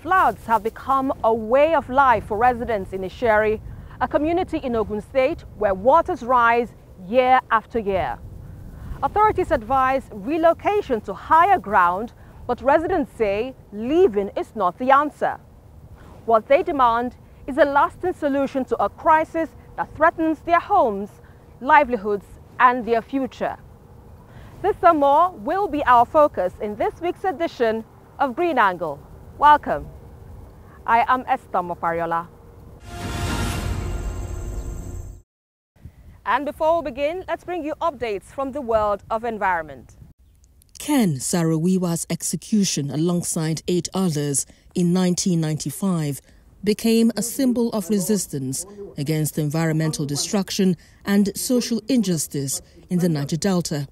Floods have become a way of life for residents in Isheri, a community in Ogun State where waters rise year after year. Authorities advise relocation to higher ground, but residents say leaving is not the answer. What they demand is a lasting solution to a crisis that threatens their homes, livelihoods, and their future. This and more will be our focus in this week's edition of Green Angle. Welcome. I am Esther Mopariola. And before we begin, let's bring you updates from the world of environment. Ken Saro-Wiwa's execution alongside 8 others in 1995 became a symbol of resistance against environmental destruction and social injustice in the Niger Delta.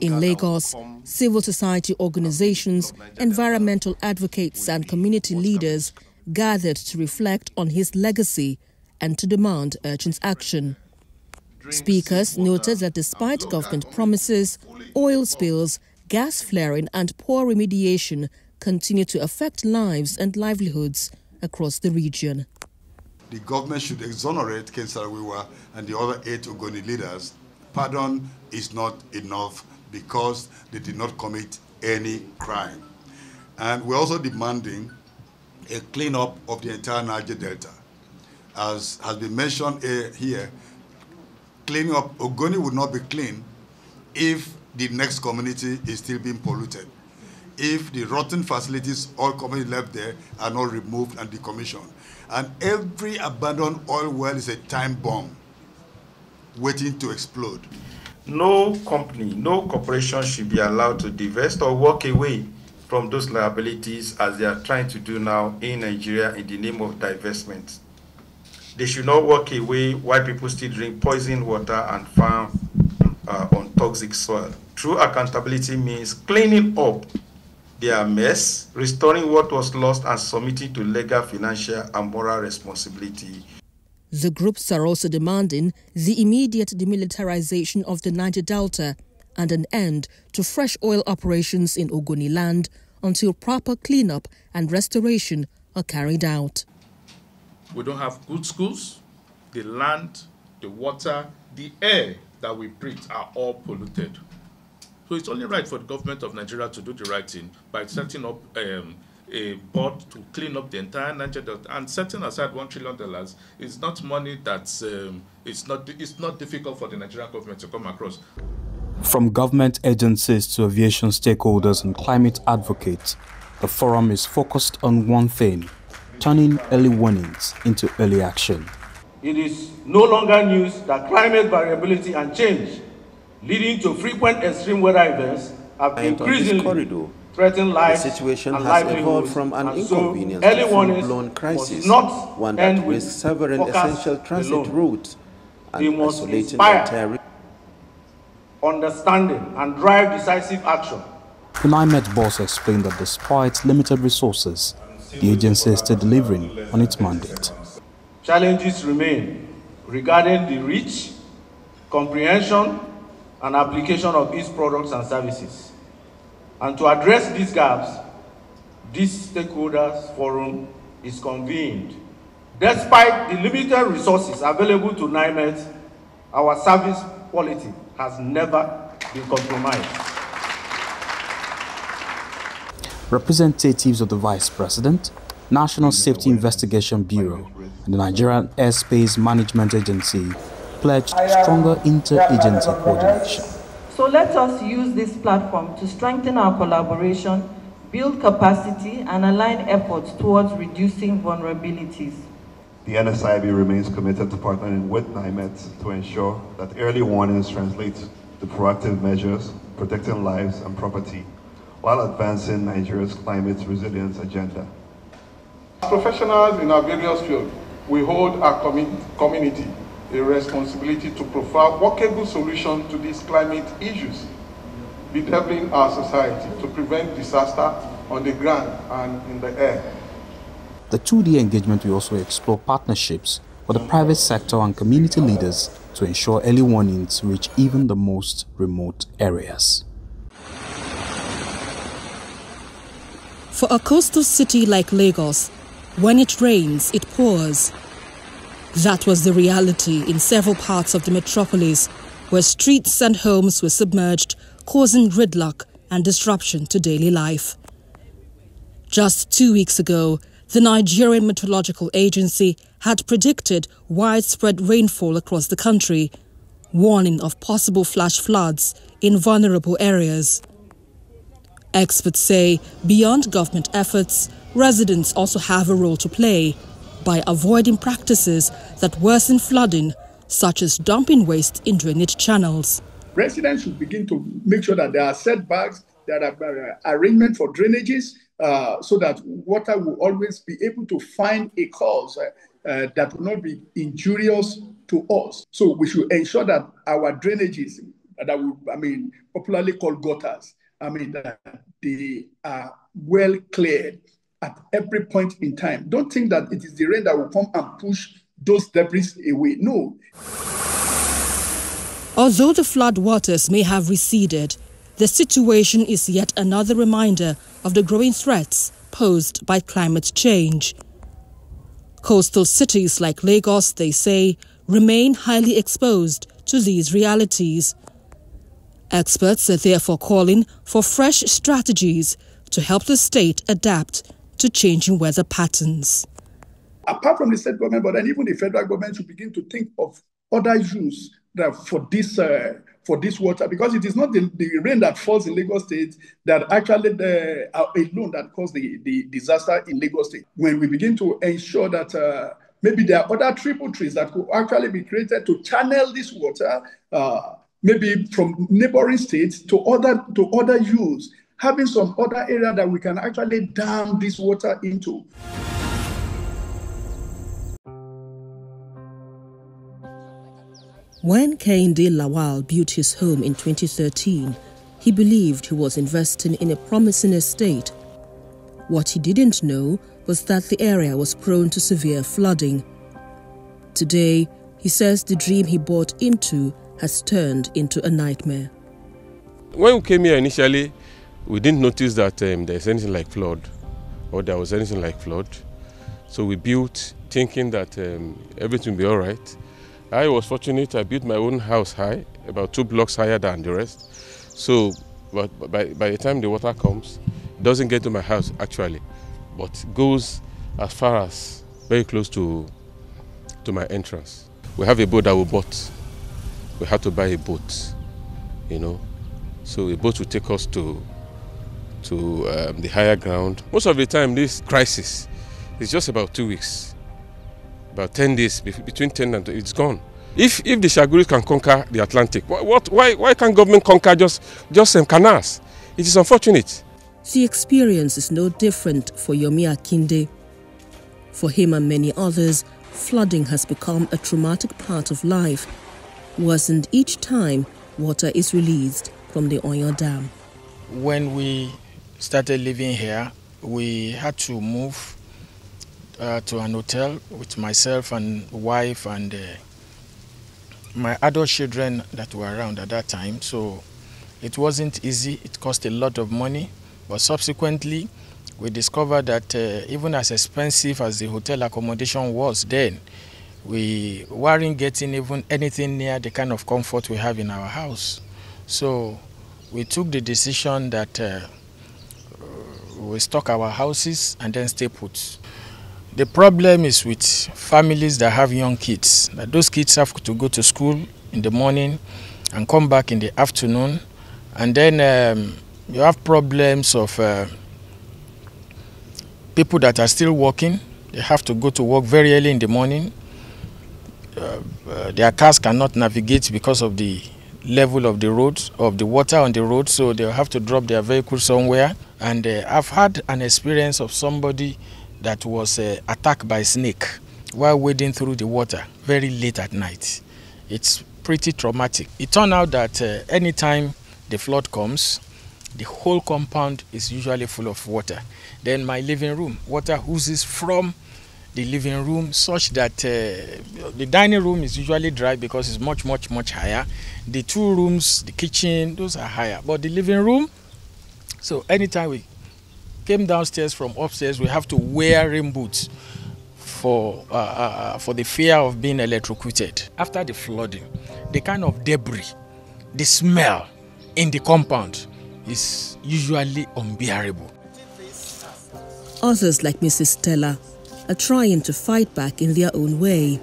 In Lagos, civil society organizations, environmental advocates and community leaders gathered to reflect on his legacy and to demand urgent action. Speakers noted that despite government promises, oil spills, gas flaring and poor remediation continue to affect lives and livelihoods across the region. The government should exonerate Ken Saro-Wiwa and the other 8 Ogoni leaders. Pardon is not enough because they did not commit any crime. And we're also demanding a cleanup of the entire Niger Delta. As has been mentioned here, cleaning up Ogoni would not be clean if the next community is still being polluted. If the rotten facilities all commonly left there are not removed and decommissioned. And every abandoned oil well is a time bomb waiting to explode. No company, no corporation should be allowed to divest or walk away from those liabilities as they are trying to do now in Nigeria in the name of divestment. They should not walk away while people still drink poisoned water and farm on toxic soil. True accountability means cleaning up their mess, restoring what was lost, and submitting to legal, financial, and moral responsibility. The groups are also demanding the immediate demilitarization of the Niger Delta and an end to fresh oil operations in Ogoni land until proper cleanup and restoration are carried out. We don't have good schools. The land, the water, the air that we breathe are all polluted. So it's only right for the government of Nigeria to do the right thing by setting up a board to clean up the entire Niger Delta, and setting aside $1 trillion is not money that's it's not difficult for the Nigerian government to come across. From government agencies to aviation stakeholders and climate advocates, the forum is focused on one thing: turning early warnings into early action. It is no longer news that climate variability and change, leading to frequent extreme weather events, have increasingly threatened lives. The situation and has evolved from an inconvenience to a full-blown crisis, one that risks several essential transit routes and isolating the entire understanding and drive decisive action. The NIMET boss explained that despite limited resources, the agency is still delivering on its mandate. Challenges remain regarding the reach, comprehension, and application of its products and services. And to address these gaps, this stakeholders forum is convened. Despite the limited resources available to NIMET, our service quality has never been compromised. Representatives of the Vice President, National Safety Investigation Bureau, and the Nigerian Airspace Management Agency pledged stronger interagency coordination. So let us use this platform to strengthen our collaboration, build capacity, and align efforts towards reducing vulnerabilities. The NSIB remains committed to partnering with NIMET to ensure that early warnings translate to proactive measures, protecting lives and property, while advancing Nigeria's climate resilience agenda. As professionals in our various fields, we hold our community a responsibility to provide workable solutions to these climate issues, bedeviling our society to prevent disaster on the ground and in the air. The 2-day engagement will also explore partnerships with the private sector and community leaders to ensure early warnings reach even the most remote areas. For a coastal city like Lagos, when it rains, it pours. That was the reality in several parts of the metropolis, where streets and homes were submerged, causing gridlock and disruption to daily life. Just 2 weeks ago, the Nigerian Meteorological Agency had predicted widespread rainfall across the country, warning of possible flash floods in vulnerable areas. Experts say beyond government efforts, residents also have a role to play by avoiding practices that worsen flooding, such as dumping waste in drainage channels. Residents should begin to make sure that there are setbacks, there are arrangement for drainages, so that water will always be able to find a cause that will not be injurious to us. So we should ensure that our drainages, that we, popularly called gutters, that they are well cleared at every point in time. Don't think that it is the rain that will come and push those debris away. No. Although the flood waters may have receded, the situation is yet another reminder of the growing threats posed by climate change. Coastal cities like Lagos, they say, remain highly exposed to these realities. Experts are therefore calling for fresh strategies to help the state adapt to changing weather patterns. Apart from the state government, but then even the federal government should begin to think of other use for this water, because it is not the rain that falls in Lagos State that actually alone that caused the disaster in Lagos State. When we begin to ensure that maybe there are other tributaries that could actually be created to channel this water, maybe from neighboring states to other use, having some other area that we can actually dam this water into. When Kehinde Lawal built his home in 2013, he believed he was investing in a promising estate. What he didn't know was that the area was prone to severe flooding. Today, he says the dream he bought into has turned into a nightmare. When we came here initially, we didn't notice that there's anything like flood, or there was anything like flood. So we built thinking that everything will be all right. I was fortunate, I built my own house high, about 2 blocks higher than the rest. So but by the time the water comes, it doesn't get to my house actually, but goes as far as very close to my entrance. We have a boat that we bought. We had to buy a boat, So a boat will take us to the higher ground. Most of the time, this crisis is just about 2 weeks. About 10 days, between 10 and 20, it's gone. If the Shaguris can conquer the Atlantic, why can't government conquer just canals? It is unfortunate. The experience is no different for Yomi Akinde. For him and many others, flooding has become a traumatic part of life, worsened each time water is released from the Oyo Dam. When we started living here, we had to move to an hotel with myself and wife and my adult children that were around at that time. So it wasn't easy. It cost a lot of money. But subsequently, we discovered that even as expensive as the hotel accommodation was then, we weren't getting even anything near the kind of comfort we have in our house. So we took the decision that we stock our houses and then stay put. The problem is with families that have young kids, that those kids have to go to school in the morning and come back in the afternoon. And then you have problems of people that are still working. They have to go to work very early in the morning. Their cars cannot navigate because of the level of the road, of the water on the road, so they'll have to drop their vehicle somewhere. And I've had an experience of somebody that was attacked by a snake while wading through the water very late at night. It's pretty traumatic. It turned out that anytime the flood comes, the whole compound is usually full of water. Then my living room, water oozes from the living room such that the dining room is usually dry because it's much higher. The 2 rooms, the kitchen, those are higher. But the living room, so anytime we came downstairs from upstairs, we have to wear rain boots for the fear of being electrocuted. After the flooding, the kind of debris, the smell in the compound is usually unbearable. Others, like Mrs. Stella, are trying to fight back in their own way.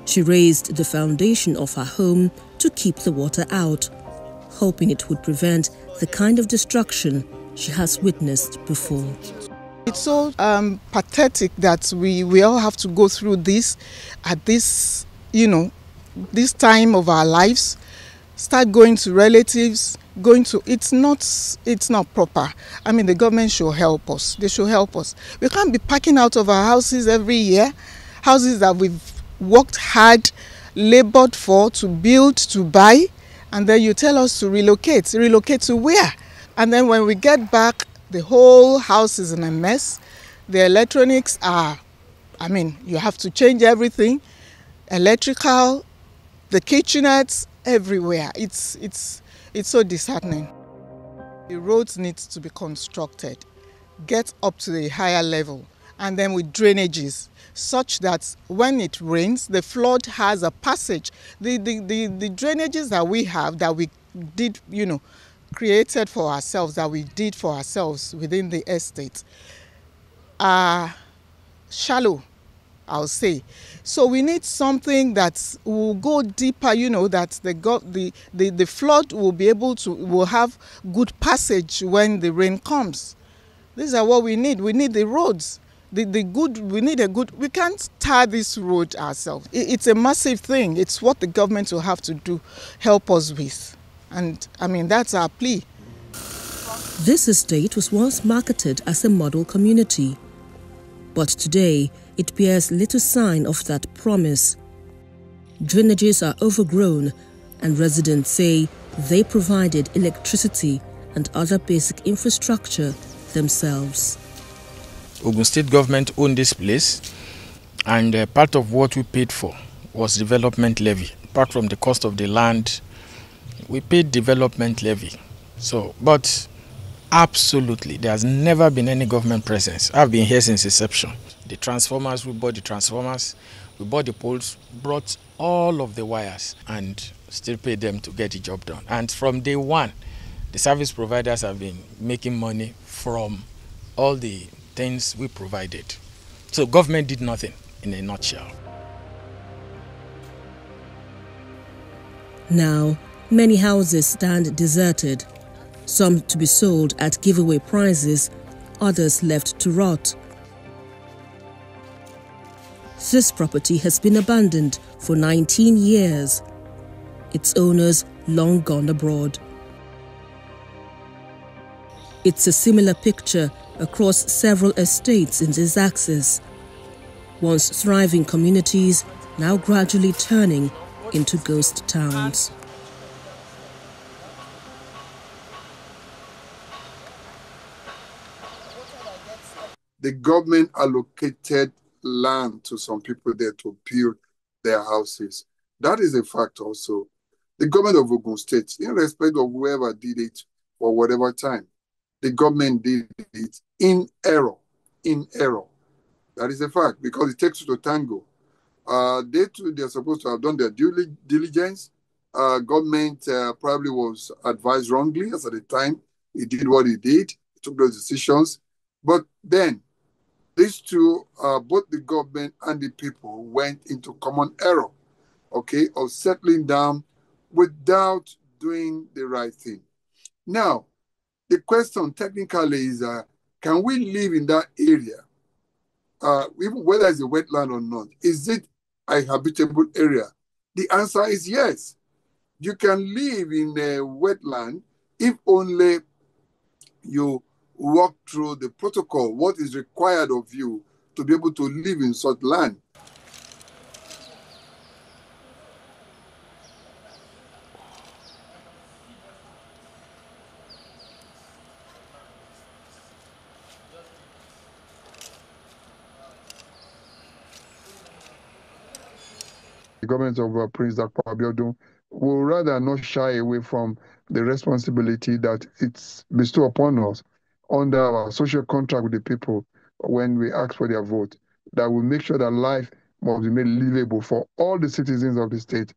She raised the foundation of her home to keep the water out, hoping it would prevent the kind of destruction she has witnessed before. It's so pathetic that we all have to go through this at this, this time of our lives. Start going to relatives, it's not proper. I mean, the government should help us. They should help us. We can't be packing out of our houses every year, houses that we've worked hard, labored for, to build, to buy, and then you tell us to relocate. Relocate to where? And then when we get back, the whole house is in a mess. The electronics are, you have to change everything. Electrical, the kitchenettes, everywhere. It's so disheartening. The roads need to be constructed, get up to the higher level, and then with drainages, such that when it rains, the flood has a passage. The drainages that we have, that we did, created for ourselves, that we did for ourselves within the estate, are shallow, I'll say. So we need something that will go deeper, that the flood will have good passage when the rain comes. These are what we need. We need the roads. We can't tar this road ourselves. It's a massive thing. It's what the government will have to do, help us with. And that's our plea. This estate was once marketed as a model community, but today it bears little sign of that promise. Drainages are overgrown, and residents say they provided electricity and other basic infrastructure themselves. Ogun State government owned this place, and part of what we paid for was development levy. Apart from the cost of the land, we paid development levy. But absolutely, there has never been any government presence. I've been here since inception. The transformers, we bought the transformers, we bought the poles, brought all of the wires, and still paid them to get the job done. And from day one, the service providers have been making money from all the things we provided. So government did nothing, in a nutshell. Now, many houses stand deserted, some to be sold at giveaway prices, others left to rot. This property has been abandoned for 19 years. Its owners long gone abroad. It's a similar picture across several estates in this axis. Once thriving communities, now gradually turning into ghost towns. The government allocated land to some people there to build their houses. That is a fact also. The government of Ogun State, in respect of whoever did it for whatever time, the government did it in error. In error. That is a fact, because it takes two to tango. They're supposed to have done their due diligence. Government probably was advised wrongly as at the time. He did what he did. He took those decisions. But then, these two, both the government and the people, went into common error, of settling down without doing the right thing. Now, the question technically is, can we live in that area, even whether it's a wetland or not? Is it a habitable area? The answer is yes. You can live in a wetland if only you walk through the protocol, what is required of you to be able to live in such land. The government of Prince Dakpo Abiodun will rather not shy away from the responsibility that it's bestowed upon us under our social contract with the people when we ask for their vote, that will make sure that life must be made livable for all the citizens of the state.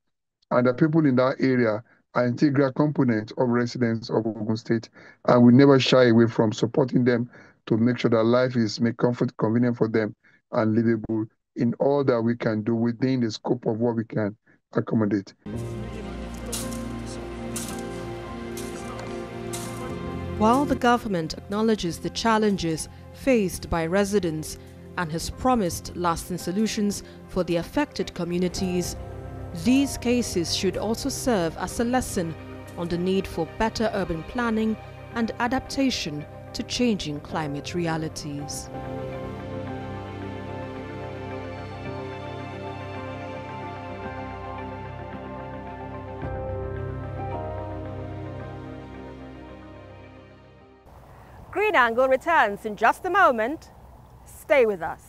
And the people in that area are integral components of residents of Ogun State. And we never shy away from supporting them to make sure that life is made convenient for them and livable in all that we can do within the scope of what we can accommodate. While the government acknowledges the challenges faced by residents and has promised lasting solutions for the affected communities, these cases should also serve as a lesson on the need for better urban planning and adaptation to changing climate realities. Green Angle returns in just a moment. Stay with us.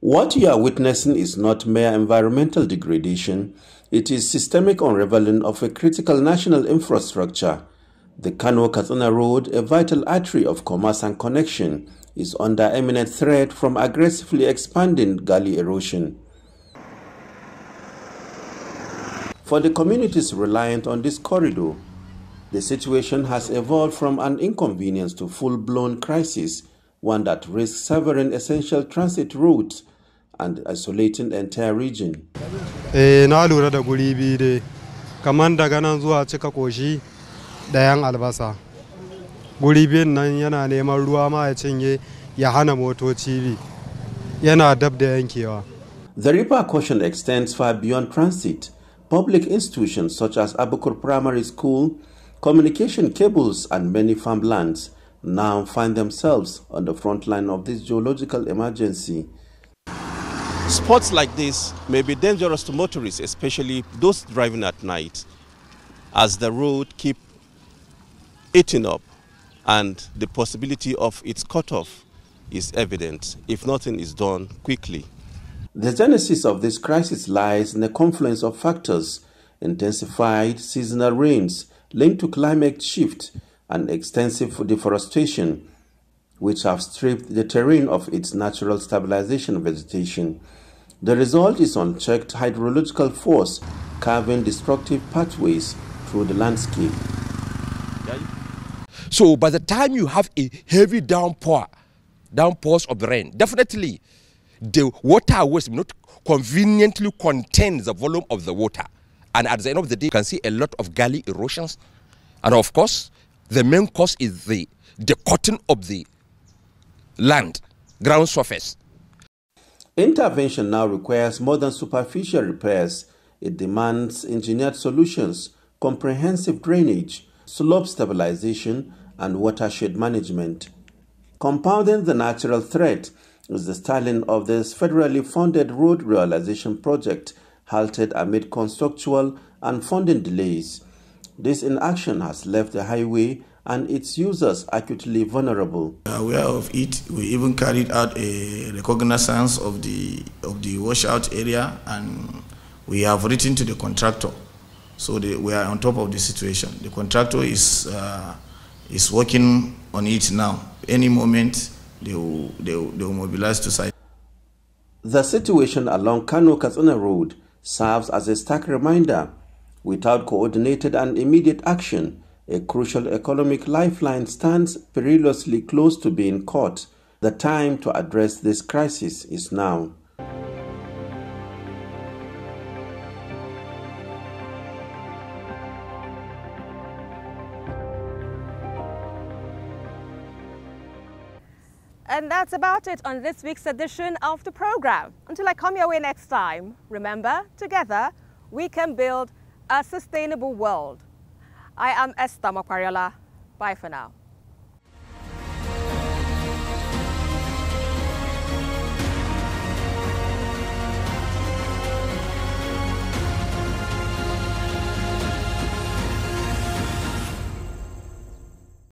What you are witnessing is not mere environmental degradation, it is systemic unraveling of a critical national infrastructure. The Kano-Katsina Road, a vital artery of commerce and connection, is under imminent threat from aggressively expanding gully erosion. For the communities reliant on this corridor, the situation has evolved from an inconvenience to full-blown crisis, one that risks severing essential transit routes and isolating the entire region. Na lura da guri biyu dai, kaman daga nan zuwa cika koshi ɗayan albasa. Guri biyun nan yana neman ruwa ma ya cinye ya hana motoci bi. Yana dab da yankewa. The repercussion extends far beyond transit. Public institutions such as Abukur Primary School, communication cables and many farmlands now find themselves on the front line of this geological emergency. Spots like this may be dangerous to motorists, especially those driving at night, as the road keeps eating up and the possibility of its cutoff is evident if nothing is done quickly. The genesis of this crisis lies in a confluence of factors: intensified seasonal rains linked to climate shift and extensive deforestation, which have stripped the terrain of its natural stabilization vegetation. The result is unchecked hydrological force carving destructive pathways through the landscape. So by the time you have a heavy downpours of the rain, definitely the waterways will not conveniently contain the volume of the water. And at the end of the day, you can see a lot of gully erosions. And of course, the main cause is the cutting of the land, ground surface. Intervention now requires more than superficial repairs. It demands engineered solutions, comprehensive drainage, slope stabilization, and watershed management. Compounding the natural threat is the stalling of this federally funded road realization project, halted amid constructual and funding delays. This inaction has left the highway and its users acutely vulnerable. Aware of it, we even carried out a reconnaissance of the washout area, and we have written to the contractor. So we are on top of the situation. The contractor is working on it now. Any moment they will mobilize to site. The situation along Kano-Katsina Road serves as a stark reminder: without coordinated and immediate action, a crucial economic lifeline stands perilously close to being caught. The The time to address this crisis is now. And that's about it on this week's edition of the program. Until I come your way next time, remember, together we can build a sustainable world. I am Esther Makwariola. Bye for now.